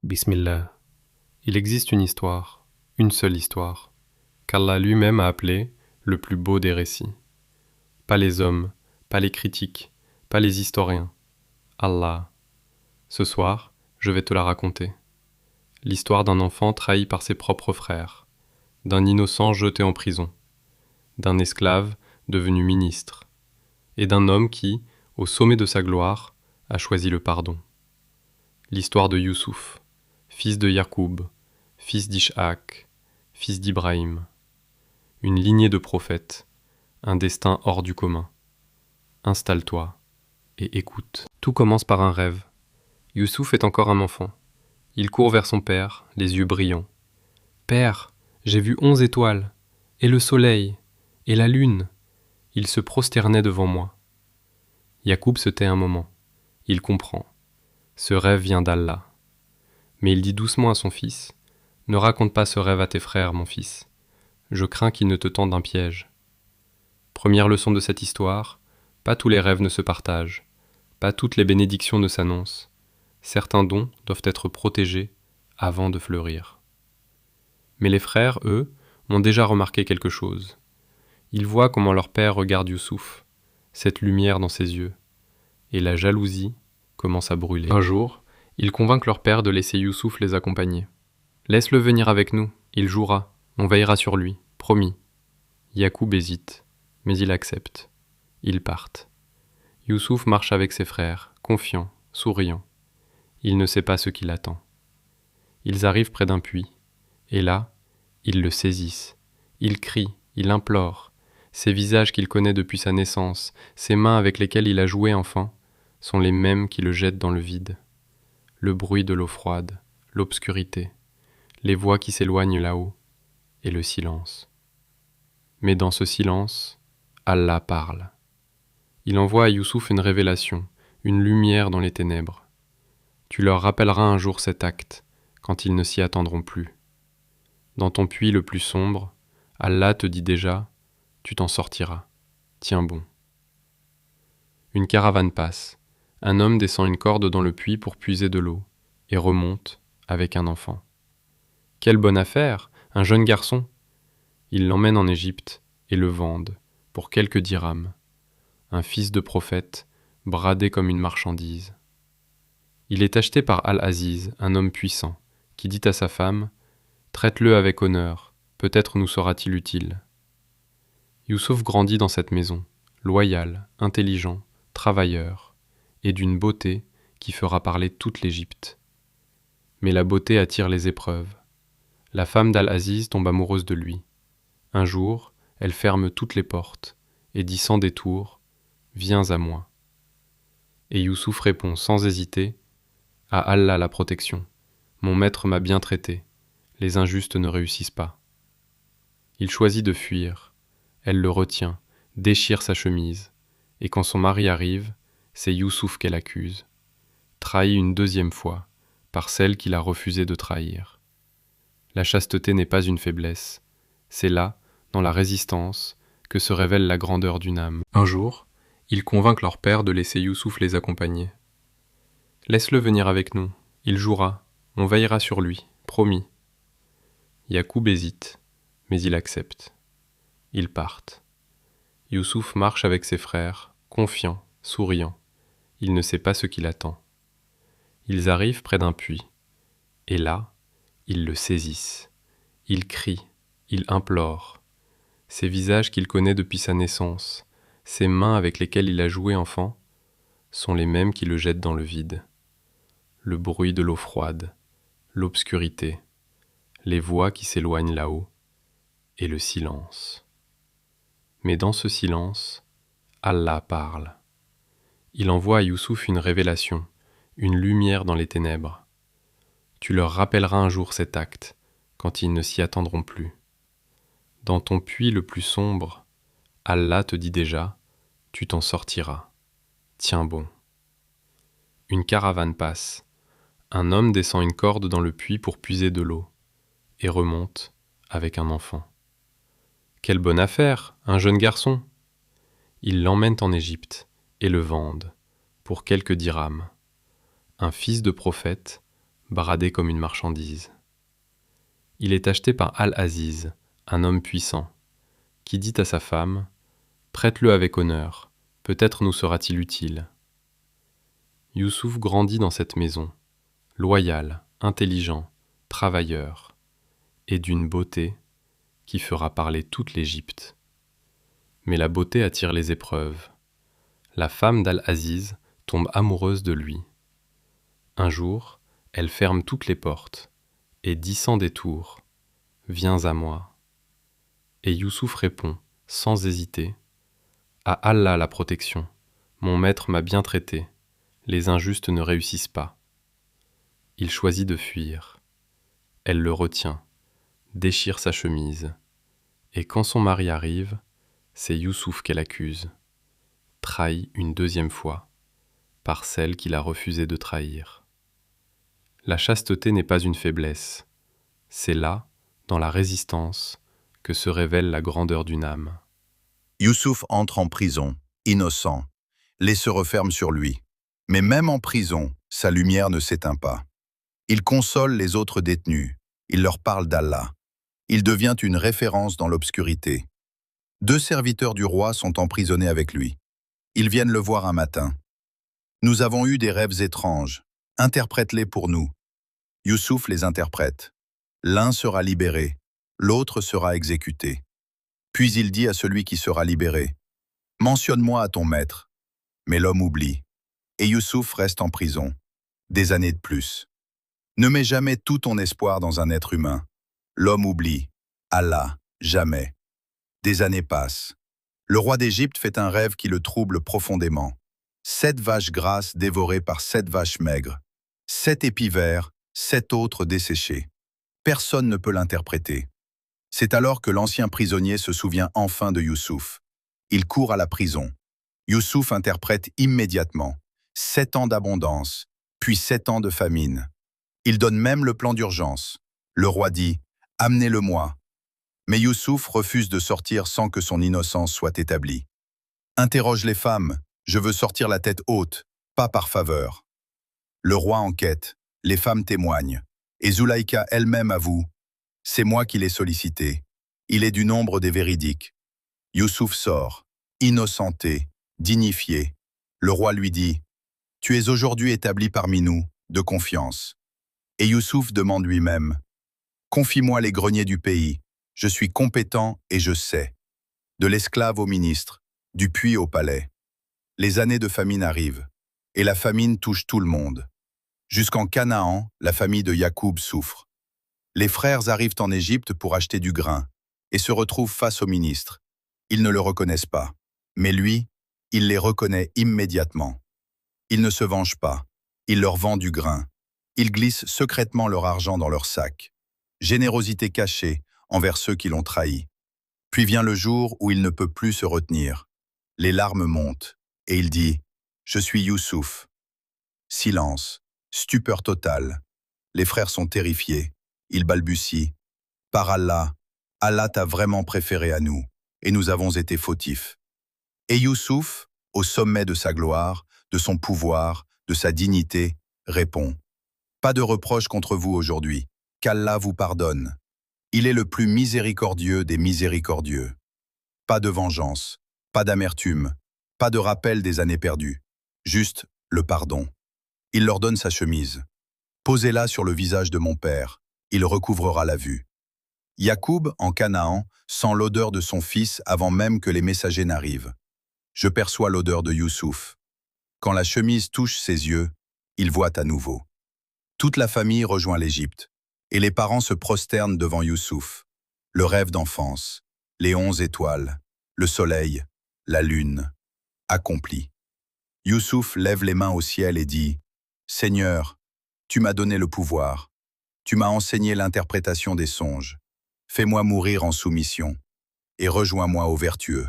Bismillah. Il existe une seule histoire, qu'Allah lui-même a appelée le plus beau des récits. Pas les hommes, pas les critiques, pas les historiens. Allah. Ce soir, je vais te la raconter. L'histoire d'un enfant trahi par ses propres frères, d'un innocent jeté en prison, d'un esclave devenu ministre, et d'un homme qui, au sommet de sa gloire, a choisi le pardon. L'histoire de Youssouf, fils de Yacoub, fils d'Ishaq, fils d'Ibrahim. Une lignée de prophètes, un destin hors du commun. Installe-toi et écoute. Tout commence par un rêve. Youssouf est encore un enfant. Il court vers son père, les yeux brillants. « Père, j'ai vu 11 étoiles, et le soleil, et la lune. » Il se prosternait devant moi. Yacoub se tait un moment. Il comprend. Ce rêve vient d'Allah. Mais il dit doucement à son fils, « Ne raconte pas ce rêve à tes frères, mon fils. Je crains qu'ils ne te tendent un piège. » Première leçon de cette histoire, pas tous les rêves ne se partagent, pas toutes les bénédictions ne s'annoncent. Certains dons doivent être protégés avant de fleurir. Mais les frères, eux, ont déjà remarqué quelque chose. Ils voient comment leur père regarde Youssouf, cette lumière dans ses yeux, et la jalousie commence à brûler. Un jour, ils convainquent leur père de laisser Youssouf les accompagner. « Laisse-le venir avec nous, il jouera, on veillera sur lui, promis. » Yacoub hésite, mais il accepte. Ils partent. Youssouf marche avec ses frères, confiant, souriant. Il ne sait pas ce qui l'attend. Ils arrivent près d'un puits, et là, ils le saisissent. Il crie, il implore. Ces visages qu'il connaît depuis sa naissance, ces mains avec lesquelles il a joué enfant, sont les mêmes qui le jettent dans le vide. Le bruit de l'eau froide, l'obscurité, les voix qui s'éloignent là-haut, et le silence. Mais dans ce silence, Allah parle. Il envoie à Youssouf une révélation, une lumière dans les ténèbres. Tu leur rappelleras un jour cet acte, quand ils ne s'y attendront plus. Dans ton puits le plus sombre, Allah te dit déjà, tu t'en sortiras. Tiens bon. Une caravane passe. Un homme descend une corde dans le puits pour puiser de l'eau, et remonte avec un enfant. Quelle bonne affaire, un jeune garçon. Ils l'emmènent en Égypte et le vendent pour quelques dirhams. Un fils de prophète, bradé comme une marchandise. Il est acheté par Al-Aziz, un homme puissant, qui dit à sa femme « Traite-le avec honneur, peut-être nous sera-t-il utile. » Youssouf grandit dans cette maison, loyal, intelligent, travailleur, et d'une beauté qui fera parler toute l'Égypte. Mais la beauté attire les épreuves. La femme d'Al-Aziz tombe amoureuse de lui. Un jour, elle ferme toutes les portes et dit sans détour « Viens à moi ». Et Youssouf répond sans hésiter « À Allah la protection, mon maître m'a bien traité, les injustes ne réussissent pas. » Il choisit de fuir, elle le retient, déchire sa chemise, et quand son mari arrive, c'est Youssouf qu'elle accuse, trahi une deuxième fois par celle qu'il a refusé de trahir. La chasteté n'est pas une faiblesse, c'est là, dans la résistance, que se révèle la grandeur d'une âme. Un jour, ils convainquent leur père de laisser Youssouf les accompagner. « Laisse-le venir avec nous, il jouera, on veillera sur lui, promis. » Yacoub hésite, mais il accepte. Ils partent. Youssouf marche avec ses frères, confiant, souriant. Il ne sait pas ce qui l'attend. Ils arrivent près d'un puits, et là, ils le saisissent. Il crie, il implore. Ces visages qu'il connaît depuis sa naissance, ces mains avec lesquelles il a joué enfant, sont les mêmes qui le jettent dans le vide. Le bruit de l'eau froide, l'obscurité, les voix qui s'éloignent là-haut, et le silence. Mais dans ce silence, Allah parle. Il envoie à Youssouf une révélation, une lumière dans les ténèbres. Tu leur rappelleras un jour cet acte, quand ils ne s'y attendront plus. Dans ton puits le plus sombre, Allah te dit déjà, tu t'en sortiras. Tiens bon. Une caravane passe. Un homme descend une corde dans le puits pour puiser de l'eau, et remonte avec un enfant. Quelle bonne affaire, un jeune garçon. Ils l'emmènent en Égypte et le vendent, pour quelques dirhams. Un fils de prophète, bradé comme une marchandise. Il est acheté par Al-Aziz, un homme puissant, qui dit à sa femme « Prête-le avec honneur, peut-être nous sera-t-il utile. » Youssouf grandit dans cette maison, loyal, intelligent, travailleur, et d'une beauté qui fera parler toute l'Égypte. Mais la beauté attire les épreuves. La femme d'Al-Aziz tombe amoureuse de lui. Un jour, elle ferme toutes les portes et dit sans détour « Viens à moi ». Et Youssouf répond, sans hésiter « À Allah la protection, mon maître m'a bien traité, les injustes ne réussissent pas. » Il choisit de fuir. Elle le retient, déchire sa chemise, et quand son mari arrive, c'est Youssouf qu'elle accuse, trahi une deuxième fois, par celle qu'il a refusé de trahir. La chasteté n'est pas une faiblesse, c'est là, dans la résistance, que se révèle la grandeur d'une âme. Youssouf entre en prison, innocent. Les se referment sur lui. Mais même en prison, sa lumière ne s'éteint pas. Il console les autres détenus. Il leur parle d'Allah. Il devient une référence dans l'obscurité. 2 serviteurs du roi sont emprisonnés avec lui. Ils viennent le voir un matin. « Nous avons eu des rêves étranges. Interprète-les pour nous. » Youssouf les interprète. L'un sera libéré, l'autre sera exécuté. Puis il dit à celui qui sera libéré, « Mentionne-moi à ton maître. » Mais l'homme oublie. Et Youssouf reste en prison. Des années de plus. Ne mets jamais tout ton espoir dans un être humain. L'homme oublie. Allah, jamais. Des années passent. Le roi d'Égypte fait un rêve qui le trouble profondément. 7 vaches grasses dévorées par 7 vaches maigres. 7 épis verts, 7 autres desséchés. Personne ne peut l'interpréter. C'est alors que l'ancien prisonnier se souvient enfin de Youssouf. Il court à la prison. Youssouf interprète immédiatement. 7 ans d'abondance, puis 7 ans de famine. Il donne même le plan d'urgence. Le roi dit « Amenez-le-moi ». Mais Youssouf refuse de sortir sans que son innocence soit établie. « Interroge les femmes, je veux sortir la tête haute, pas par faveur. » Le roi enquête, les femmes témoignent, et Zulaïka elle-même avoue « C'est moi qui l'ai sollicité. Il est du nombre des véridiques. » Youssouf sort, innocenté, dignifié. Le roi lui dit « Tu es aujourd'hui établi parmi nous, de confiance. » Et Youssouf demande lui-même « Confie-moi les greniers du pays. Je suis compétent et je sais. » De l'esclave au ministre, du puits au palais. Les années de famine arrivent, et la famine touche tout le monde. Jusqu'en Canaan, la famille de Yacoub souffre. Les frères arrivent en Égypte pour acheter du grain, et se retrouvent face au ministre. Ils ne le reconnaissent pas. Mais lui, il les reconnaît immédiatement. Il ne se venge pas. Il leur vend du grain. Il glisse secrètement leur argent dans leur sac. Générosité cachée envers ceux qui l'ont trahi. Puis vient le jour où il ne peut plus se retenir. Les larmes montent, et il dit « Je suis Youssouf ». Silence, stupeur totale. Les frères sont terrifiés. Ils balbutient « Par Allah, Allah t'a vraiment préféré à nous, et nous avons été fautifs. » Et Youssouf, au sommet de sa gloire, de son pouvoir, de sa dignité, répond « Pas de reproche contre vous aujourd'hui, qu'Allah vous pardonne. Il est le plus miséricordieux des miséricordieux. Pas de vengeance, pas d'amertume, pas de rappel des années perdues, juste le pardon. » Il leur donne sa chemise. « Posez-la sur le visage de mon père, il recouvrera la vue. » Yacoub, en Canaan, sent l'odeur de son fils avant même que les messagers n'arrivent. Je perçois l'odeur de Youssouf. Quand la chemise touche ses yeux, il voit à nouveau. Toute la famille rejoint l'Égypte, et les parents se prosternent devant Youssouf. Le rêve d'enfance, les 11 étoiles, le soleil, la lune, accompli. Youssouf lève les mains au ciel et dit « Seigneur, tu m'as donné le pouvoir, tu m'as enseigné l'interprétation des songes. Fais-moi mourir en soumission, et rejoins-moi aux vertueux. »